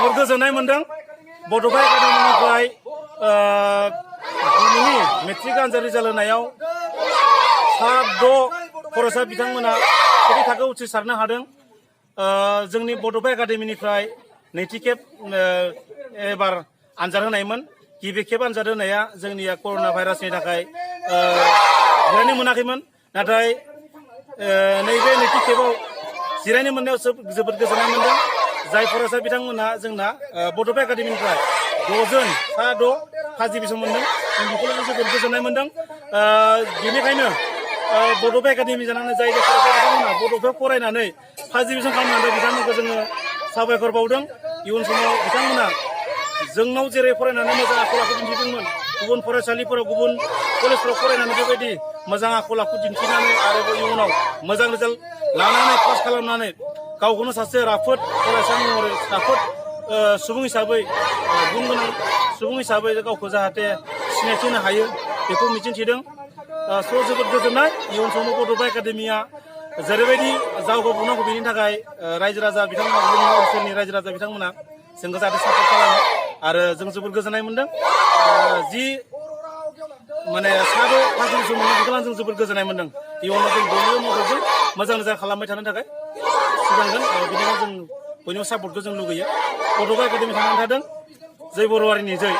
जोबोर गोजोननाय मोनदों बड'फा एकाडेमिनिफ्राय दिनैनि मेट्रिक आनजाद रिजाल्ट होनायाव 6 फरायसा बिथांमोना सेथि थाखोआव उथ्रिसारनो हादों। जोंनि बड'फा एकाडेमिनिफ्राय नैथि खेब एबार आनजाद होनायमोन। गिबि खेब आनजाद होनाया जोंनिया कर'ना भाइरासनि थाखाय जिरायनो मोनाखैमोन। नाथाय नैबे नैथि खेबाव जिरायनो मोननायाव जोबोद गोजोननाय मोनदों। जाय फरायसा बिथांमोना जोंना बड'फा एकाडेमिनिफ्राय 6 जन फार्स्ट डिभिजन मोनदों, जों बेखौ जोबोद गोजोननाय मोनदों। बेनिखायनो बड'फा एकाडेमि जानानै जाय फरायसा बिथांमोना बड'फायाव फरायनानै फार्स्ट डिभिजन खालामनानै बिथांमोनखौ जोङो साबायखर बावदों। इयुन समाव बिथांमोना जोंनाव जेरै फरायनानै मोजां आखल आखु दिन्थिदोंमोन, गुबुन फरायसालिफोराव गुबुन कलेजफोराव फरायनानै बेबायदि मोजां आखल आखु दिन्थिनानै आरोबाव इयुनाव मोजां रिजाल्ट लानानै पास खालामनानै गावखौनो सासे राफोद फरायसा महरै राफोद सुबुं हिसाबै गुन गोनां सुबुं हिसाबै गावखौ जाहाथे सिनायथि होनो हायो बेखौ मिजिंथिदों। जोबोद गोजोननाय। इयुन समाव बड'फा एकाडेमिया जेरैबायदि जावगाबावनांगौ बेनि थाखाय रायजो राजा बिथांमोना जोंनि ओनसोलनि रायजो राजा बिथांमोना जोंखौ जाहाथे सापर्ट खालामो आरो जों जोबोद गोजोननाय मोनदों। जि माने 6 फार्स्ट डिभिजन मोनदों बेखौ जों जोबोद गोजोननाय मोनदों। इयुनाव जों बयनिबो मददजों मोजां मोजां खालामबाय थानो थाखाय सिगांगोन। बेनिखायनो जों बयनिबो सापर्टखौ जों लुगैयो। बड'फा एकाडेमि थांनानै थादों। जै बर' हारिनि जै।